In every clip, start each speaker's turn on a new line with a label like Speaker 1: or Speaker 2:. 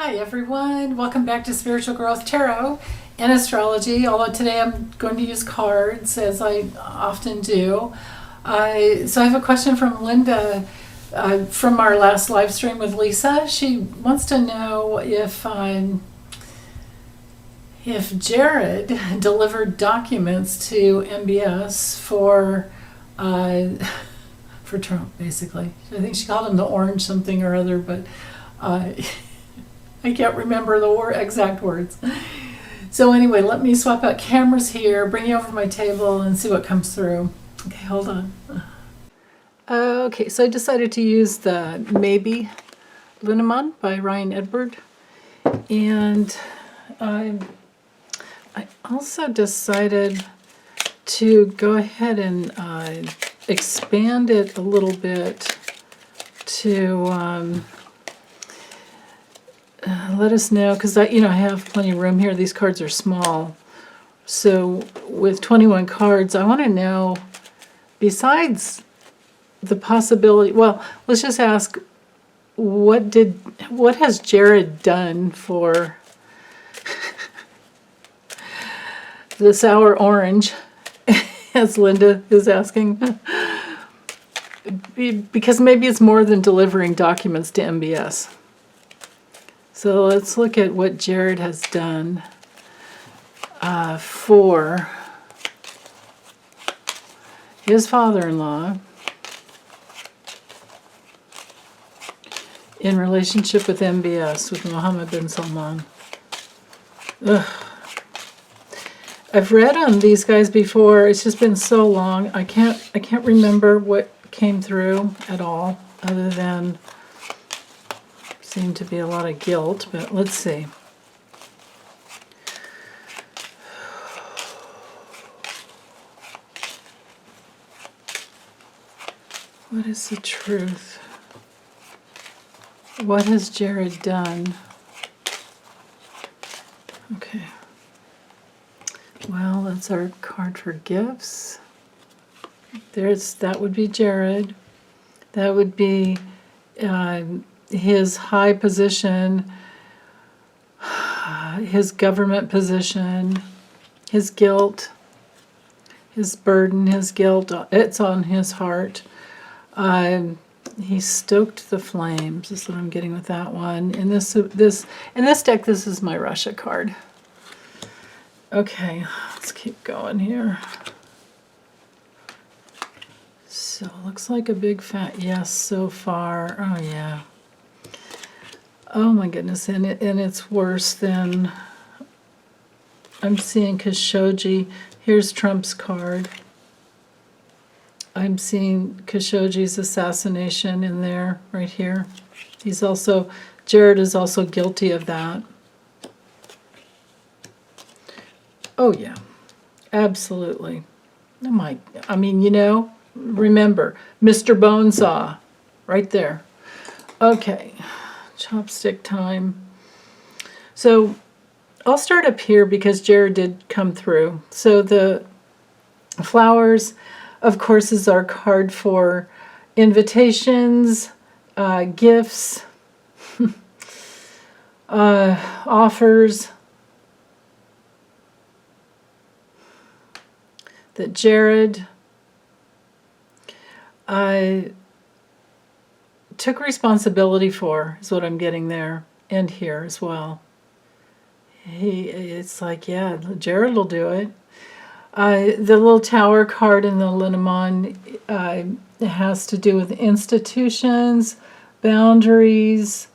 Speaker 1: Hi everyone, welcome back to Spiritual Growth Tarot and Astrology, although today I'm going to use cards as I often do. So I have a question from Linda from our last live stream with Lisa. She wants to know if Jared delivered documents to MBS for Trump, basically. I think she called him the orange something or other, but I can't remember the exact words. So anyway, let me swap out cameras here, bring you over to my table and see what comes through. Okay, hold on. Okay, so I decided to use the Maybe Lunamon by Ryan Edward. And I also decided to go ahead and expand it a little bit to let us know, because I have plenty of room here. These cards are small. So with 21 cards, I want to know, besides the possibility, well, let's just ask, what has Jared done for the sour orange, as Linda is asking? Because maybe it's more than delivering documents to MBS. So let's look at what Jared has done for his father-in-law in relationship with MBS, with Mohammed bin Salman. Ugh. I've read on these guys before. It's just been so long. I can't remember what came through at all, other than seemed to be a lot of guilt, but let's see. What is the truth? What has Jared done? Okay. Well, that's our card for gifts. That would be Jared. That would be his high position, his government position, his guilt, his burden, his guilt. It's on his heart. He stoked the flames. This is what I'm getting with that one. In this deck, this is my Russia card. Okay, let's keep going here. So it looks like a big fat yes so far. Oh yeah. Oh my goodness, and it's worse than, I'm seeing Khashoggi. Here's Trump's card. I'm seeing Khashoggi's assassination in there, right here. Jared is also guilty of that. Oh yeah, absolutely. Remember, Mr. Bonesaw, right there. Okay. Chopstick time. So I'll start up here because Jared did come through. So the flowers, of course, is our card for invitations, gifts, offers that Jared took responsibility for, is what I'm getting there, and here as well. It's like, yeah, Jared will do it. The little tower card in the Lenormand has to do with institutions, boundaries,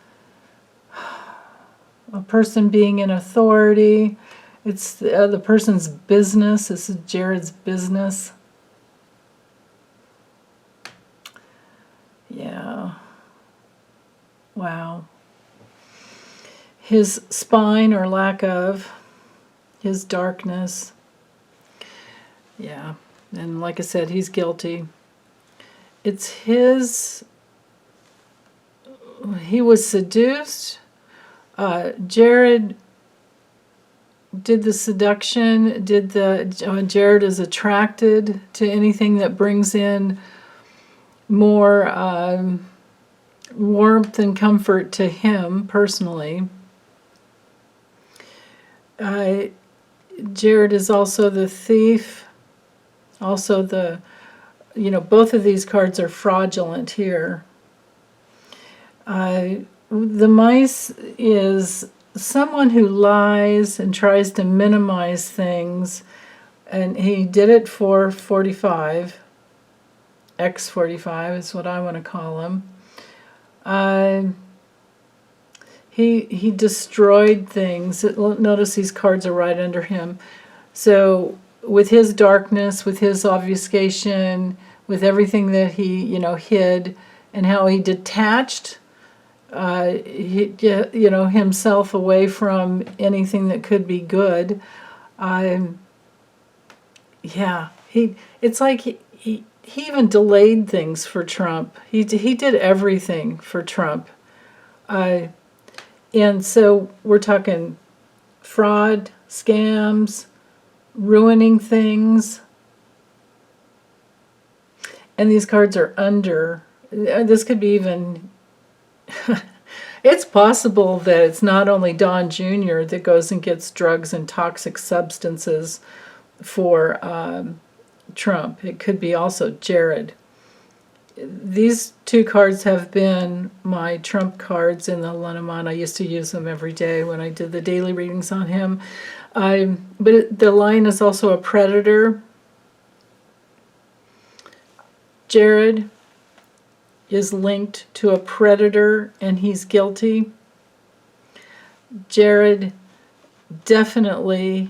Speaker 1: a person being in authority. It's the person's business. This is Jared's business. Yeah. Wow. His spine, or lack of, his darkness. Yeah. And like I said, he's guilty. It's his, he was seduced. Jared did the seduction, Jared is attracted to anything that brings in more warmth and comfort to him personally. Jared is also the thief. Also both of these cards are fraudulent here. The mice is someone who lies and tries to minimize things, and he did it for 45. X45 is what I want to call him. He destroyed things. Notice these cards are right under him. So with his darkness, with his obfuscation, with everything that he hid, and how he detached himself away from anything that could be good. It's like he even delayed things for Trump. He did everything for Trump. And so we're talking fraud, scams, ruining things. And these cards are under. This could be even... It's possible that it's not only Don Jr. that goes and gets drugs and toxic substances for Trump. It could be also Jared. These two cards have been my Trump cards in the Lenormand. I used to use them every day when I did the daily readings on him. But the line is also a predator. Jared is linked to a predator and he's guilty. Jared definitely,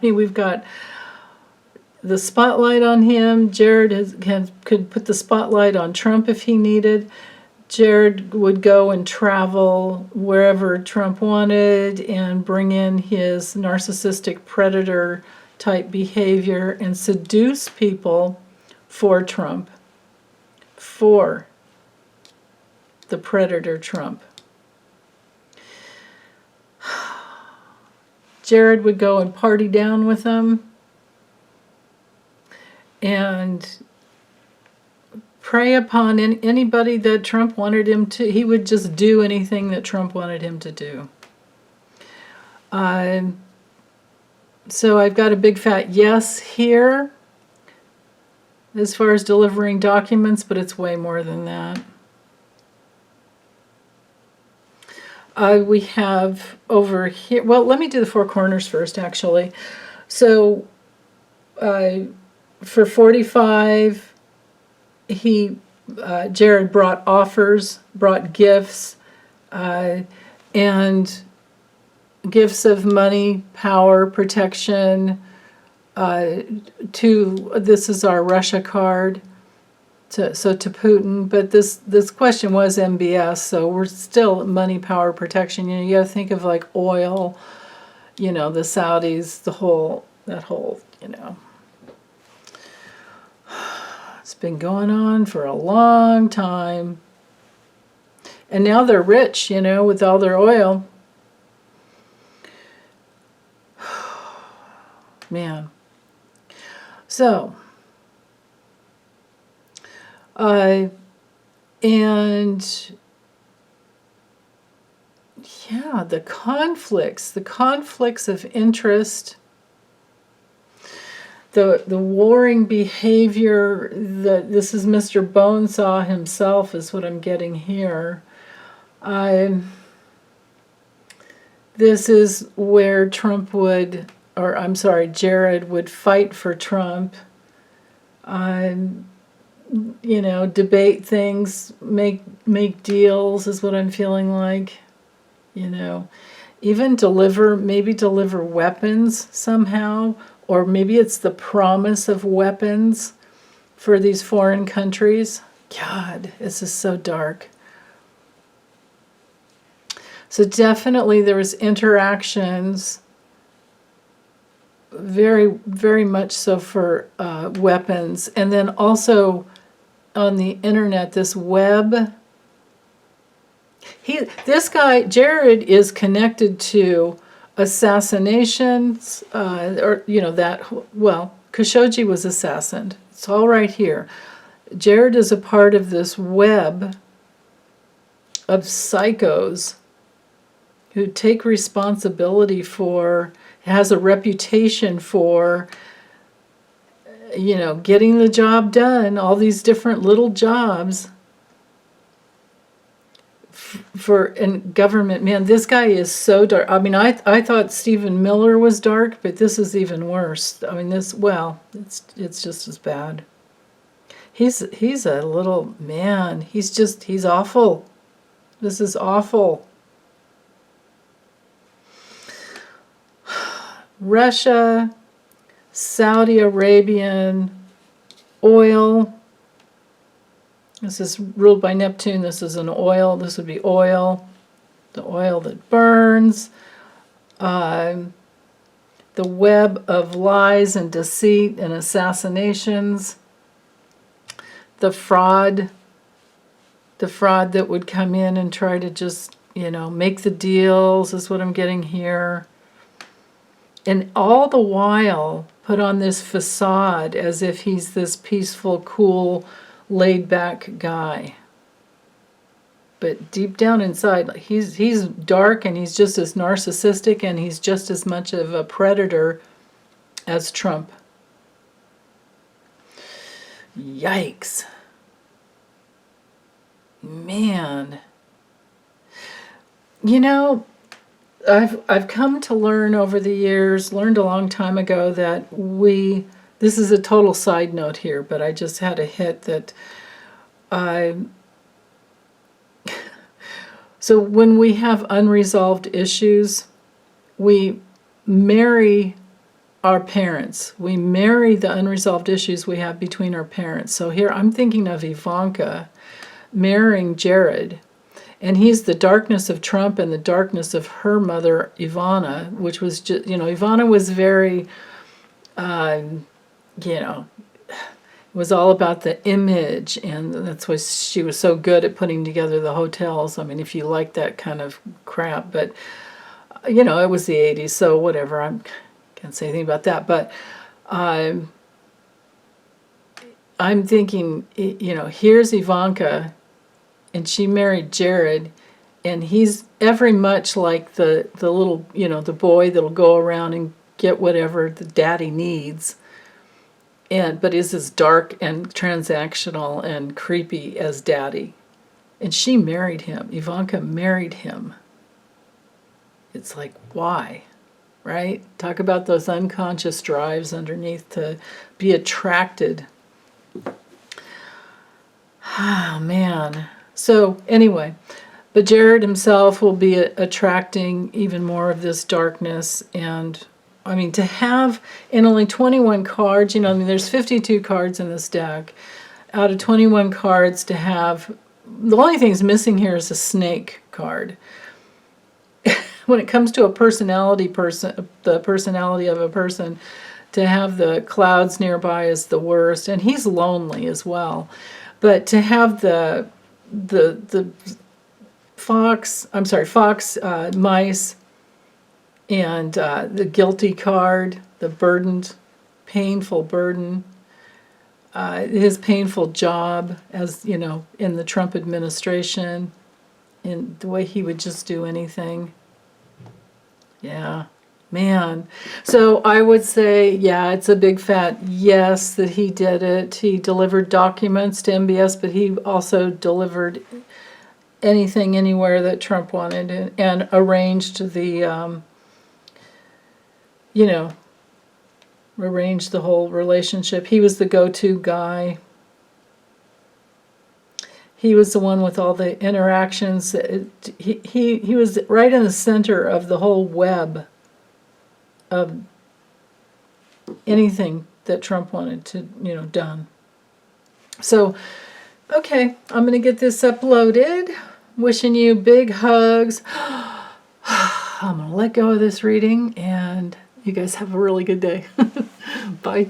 Speaker 1: we've got the spotlight on him. Jared could put the spotlight on Trump if he needed. Jared would go and travel wherever Trump wanted and bring in his narcissistic predator type behavior and seduce people for Trump, for the predator Trump. Jared would go and party down with them and prey upon anybody that Trump wanted him to. He would just do anything that Trump wanted him to do. So I've got a big fat yes here as far as delivering documents, but it's way more than that. We have over here, well, let me do the four corners first, actually. So for 45, Jared brought offers, brought gifts, and gifts of money, power, protection. This is our Russia card. To Putin, but this question was MBS, so we're still money, power, protection. You got to think of like oil, the Saudis, that whole. It's been going on for a long time, and now they're rich, with all their oil. Man. So. The conflicts of interest, the warring behavior, this is Mr. Bonesaw himself is what I'm getting here. This is where Jared would fight for Trump. Debate things, make deals is what I'm feeling like. Even deliver weapons somehow, or maybe it's the promise of weapons for these foreign countries. God, this is so dark. So definitely there was interactions, very, very much so for weapons, and then also on the internet, this web. This guy, Jared, is connected to assassinations, Khashoggi was assassinated. It's all right here. Jared is a part of this web of psychos who take responsibility for, has a reputation for, you know, getting the job done, all these different little jobs for in government. Man, this guy is so dark. I mean, I thought Stephen Miller was dark, but this is even worse. I mean, this, well, it's just as bad. He's a little man. He's awful. This is awful. Russia, Saudi Arabian oil. This is ruled by Neptune. This is an oil. This would be oil. The oil that burns. The web of lies and deceit and assassinations. The fraud that would come in and try to just, you know, make the deals is what I'm getting here. And all the while put on this facade as if he's this peaceful, cool, laid-back guy. But deep down inside, he's dark, and he's just as narcissistic, and he's just as much of a predator as Trump. Yikes. Man. You know, I've come to learn over the years, learned a long time ago, that this is a total side note here, but I just had a hit that so when we have unresolved issues, we marry our parents. We marry the unresolved issues we have between our parents. So here I'm thinking of Ivanka marrying Jared. And he's the darkness of Trump and the darkness of her mother, Ivana, which was just, you know, Ivana was very, you know, it was all about the image, and that's why she was so good at putting together the hotels. I mean, if you like that kind of crap, but, you know, it was the 80s, so whatever, I can't say anything about that, but I'm thinking, you know, here's Ivanka, and she married Jared, and he's every much like the little, you know, the boy that'll go around and get whatever the daddy needs, but is as dark and transactional and creepy as daddy. And she married him. Ivanka married him. It's like, why? Right? Talk about those unconscious drives underneath to be attracted. Oh, man. So anyway, but Jared himself will be attracting even more of this darkness. And I mean, to have in only 21 cards, you know, I mean, there's 52 cards in this deck. Out of 21 cards, to have, the only thing's missing here is a snake card. When it comes to the personality of a person, to have the clouds nearby is the worst. And he's lonely as well. But to have the fox, mice, and the guilty card, the burdened, painful burden, his painful job as, you know, in the Trump administration, in the way he would just do anything. Yeah, man. So I would say, yeah, it's a big fat yes that he did it. He delivered documents to MBS, but he also delivered anything, anywhere that Trump wanted, and arranged the, you know, arranged the whole relationship. He was the go-to guy. He was the one with all the interactions. He was right in the center of the whole web of anything that Trump wanted to, you know, done. So, okay, I'm going to get this uploaded. Wishing you big hugs. I'm going to let go of this reading, and you guys have a really good day. Bye.